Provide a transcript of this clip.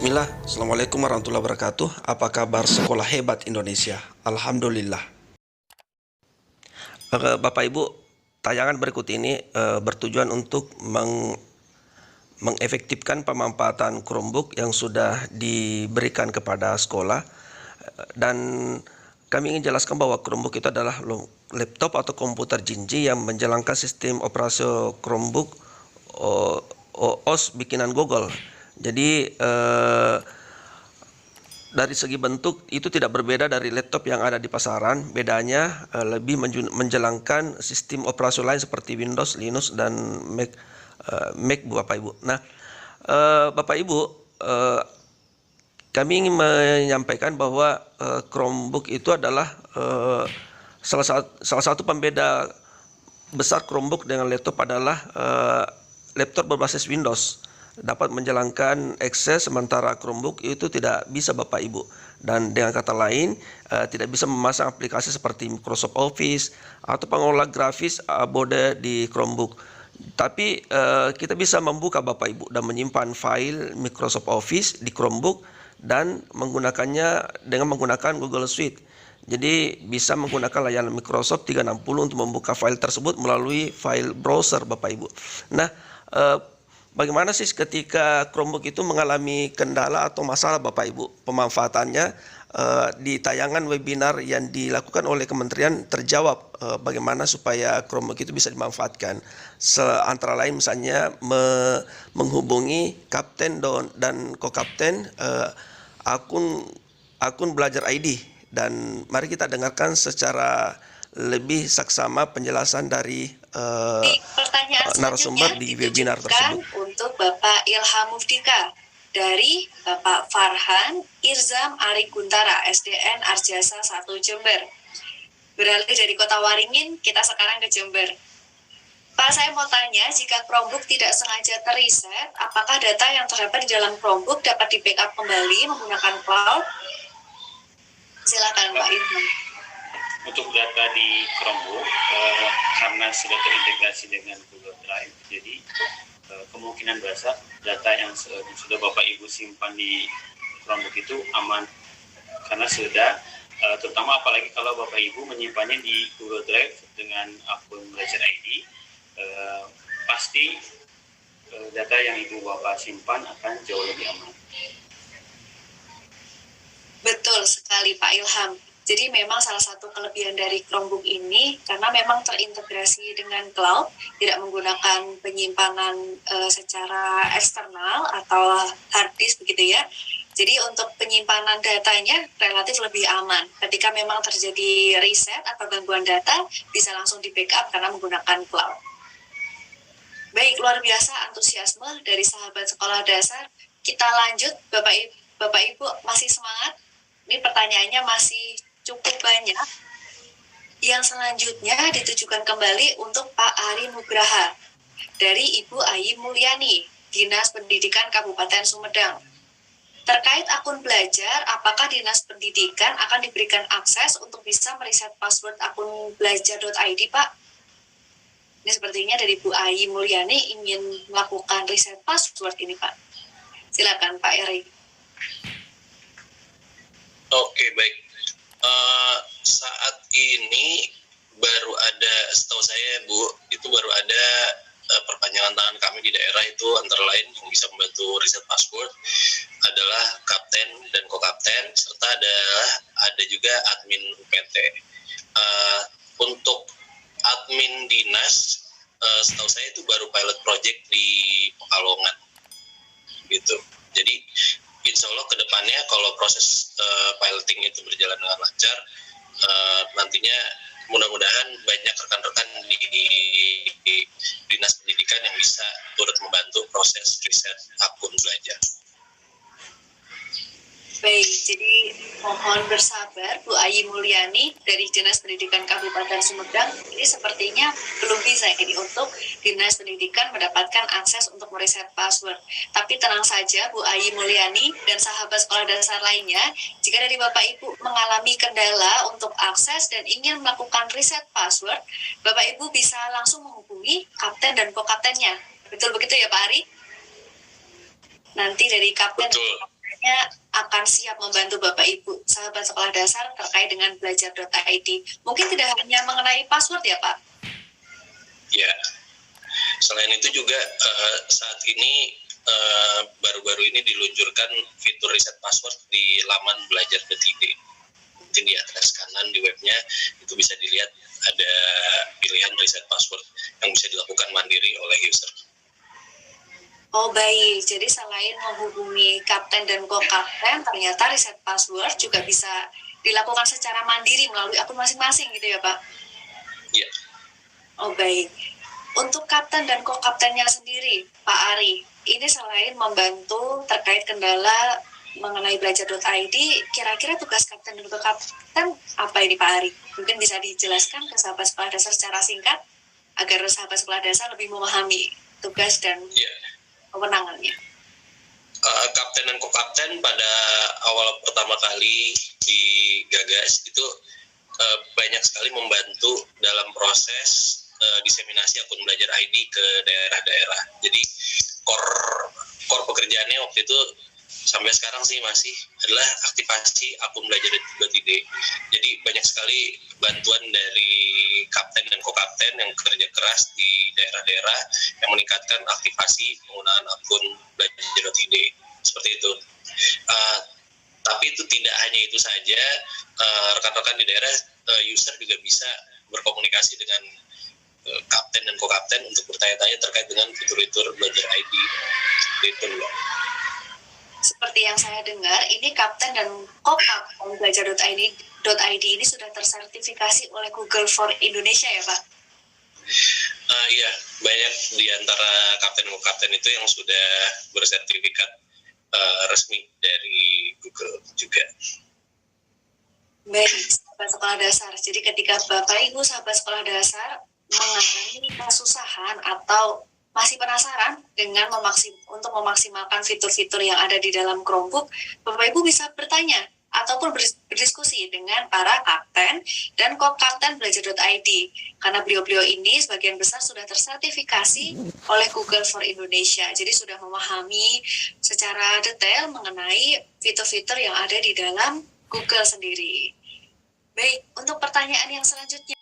Bismillah, Assalamualaikum warahmatullahi wabarakatuh. Apa kabar sekolah hebat Indonesia? Alhamdulillah. Bapak Ibu, tayangan berikut ini bertujuan untuk mengefektifkan pemanfaatan Chromebook yang sudah diberikan kepada sekolah. Dan kami ingin jelaskan bahwa Chromebook itu adalah laptop atau komputer jinji yang menjalankan sistem operasi Chromebook OS bikinan Google. Jadi dari segi bentuk itu tidak berbeda dari laptop yang ada di pasaran. Bedanya lebih menjalankan sistem operasi lain seperti Windows, Linux, dan Mac Bapak Ibu. Nah, Bapak Ibu, kami ingin menyampaikan bahwa Chromebook itu adalah salah satu pembeda besar Chromebook dengan laptop adalah laptop berbasis Windows dapat menjalankan akses, sementara Chromebook itu tidak bisa Bapak Ibu. Dan dengan kata lain tidak bisa memasang aplikasi seperti Microsoft Office atau pengolah grafis Bode di Chromebook. Tapi kita bisa membuka Bapak Ibu dan menyimpan file Microsoft Office di Chromebook dan menggunakannya dengan menggunakan Google Suite. Jadi bisa menggunakan layanan Microsoft 360 untuk membuka file tersebut melalui file browser Bapak Ibu. Nah, bagaimana sih ketika Chromebook itu mengalami kendala atau masalah Bapak Ibu? Pemanfaatannya di tayangan webinar yang dilakukan oleh kementerian terjawab bagaimana supaya Chromebook itu bisa dimanfaatkan. Antara lain misalnya menghubungi kapten dan ko-kapten akun Belajar ID. Dan mari kita dengarkan secara lebih saksama penjelasan dari narasumber di webinar tersebut. Untuk Bapak Ilham Mufdika dari Bapak Farhan Irzam Ari Guntara, SDN Arjasa 1 Jember. Beralih dari Kota Waringin, kita sekarang ke Jember. Pak, saya mau tanya, jika Chromebook tidak sengaja teriset, apakah data yang terdapat di dalam Chromebook dapat di-backup kembali menggunakan cloud? Silakan Pak Ilham. Untuk data di Chromebook, karena sudah terintegrasi dengan Google Drive, jadi kemungkinan besar data yang sudah Bapak Ibu simpan di Chromebook itu aman, karena sudah terutama apalagi kalau Bapak Ibu menyimpannya di Google Drive dengan akun Belajar ID, pasti data yang Ibu Bapak simpan akan jauh lebih aman. Betul sekali Pak Ilham. Jadi memang salah satu kelebihan dari Chromebook ini karena memang terintegrasi dengan cloud, tidak menggunakan penyimpanan secara eksternal atau hard disk begitu ya. Jadi untuk penyimpanan datanya relatif lebih aman. Ketika memang terjadi reset atau gangguan data, bisa langsung di backup karena menggunakan cloud. Baik, luar biasa antusiasme dari sahabat sekolah dasar. Kita lanjut, Bapak Ibu masih semangat? Ini pertanyaannya masih cukup banyak. Yang selanjutnya ditujukan kembali untuk Pak Ari Nugraha dari Ibu Ayi Mulyani, Dinas Pendidikan Kabupaten Sumedang. Terkait akun belajar, apakah Dinas Pendidikan akan diberikan akses untuk bisa meriset password akun belajar.id, Pak? Ini sepertinya dari Bu Ayi Mulyani ingin melakukan riset password ini, Pak. Silakan Pak Eri. Oke, baik. Saat ini baru ada, setahu saya Bu, itu baru ada perpanjangan tangan kami di daerah itu antara lain yang bisa membantu riset password adalah kapten dan ko-kapten, serta ada juga admin UPT. Untuk admin dinas, setahu saya itu baru pilot project di Pekalongan, gitu. Jadi insya Allah ke depannya kalau proses piloting itu berjalan dengan lancar, nantinya mudah-mudahan banyak rekan-rekan di Dinas Pendidikan yang bisa turut membantu proses riset akun belajar. Baik, jadi mohon bersabar Bu Ayi Mulyani dari Dinas Pendidikan Kabupaten Sumedang. Ini sepertinya belum bisa ini untuk Dinas Pendidikan mendapatkan akses untuk mereset password. Tapi tenang saja Bu Ayi Mulyani dan sahabat sekolah dasar lainnya, jika dari Bapak Ibu mengalami kendala untuk akses dan ingin melakukan reset password, Bapak Ibu bisa langsung menghubungi kapten dan ko-kaptennya. Betul begitu ya Pak Ari? Nanti dari kapten Betul. rencananya akan siap membantu Bapak Ibu sahabat sekolah dasar terkait dengan belajar.id. Mungkin tidak hanya mengenai password ya Pak? Ya, selain itu juga saat ini baru-baru ini diluncurkan fitur reset password di laman belajar.id. Mungkin di atas kanan di webnya itu bisa dilihat ada pilihan reset password yang bisa dilakukan mandiri oleh user. Oh baik, jadi selain menghubungi kapten dan co-kapten, ternyata reset password juga bisa dilakukan secara mandiri melalui akun masing-masing gitu ya Pak? Ya. Oh baik. Untuk kapten dan co-kaptennya sendiri, Pak Ari, ini selain membantu terkait kendala mengenai belajar.id, kira-kira tugas kapten dan co-kapten apa ini Pak Ari? Mungkin bisa dijelaskan ke sahabat sekolah dasar secara singkat, agar sahabat sekolah dasar lebih memahami tugas dan kewenangannya. Kapten dan co-kapten pada awal pertama kali digagas itu banyak sekali membantu dalam proses diseminasi akun belajar ID ke daerah-daerah. Jadi core pekerjaannya waktu itu sampai sekarang sih masih adalah aktivasi akun belajar.id. Jadi banyak sekali bantuan dari kapten dan co-kapten yang kerja keras di daerah-daerah yang meningkatkan aktivasi penggunaan akun belajar.id. Seperti itu. Tapi itu tidak hanya itu saja, rekan-rekan di daerah, user juga bisa berkomunikasi dengan kapten dan co-kapten untuk bertanya-tanya terkait dengan fitur-fitur belajar ID. Itu loh. Seperti yang saya dengar, ini kapten dan co-kapten belajar.id ini sudah tersertifikasi oleh Google for Indonesia ya Pak? Iya, banyak di antara kapten dan co-kapten itu yang sudah bersertifikat resmi dari Google juga. Baik, sahabat sekolah dasar. Jadi ketika Bapak Ibu sahabat sekolah dasar mengalami kesusahan atau masih penasaran dengan untuk memaksimalkan fitur-fitur yang ada di dalam Chromebook, Bapak Ibu bisa bertanya ataupun berdiskusi dengan para kapten dan co-kapten belajar.id, karena beliau-beliau ini sebagian besar sudah tersertifikasi oleh Google for Indonesia, jadi sudah memahami secara detail mengenai fitur-fitur yang ada di dalam Google sendiri. Baik, untuk pertanyaan yang selanjutnya